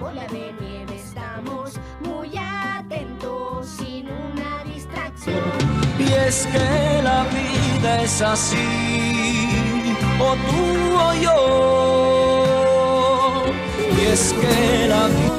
bola de nieve. Estamos muy atentos sin una distracción. Y es que la vida es así, o tú o yo. Y es que la vida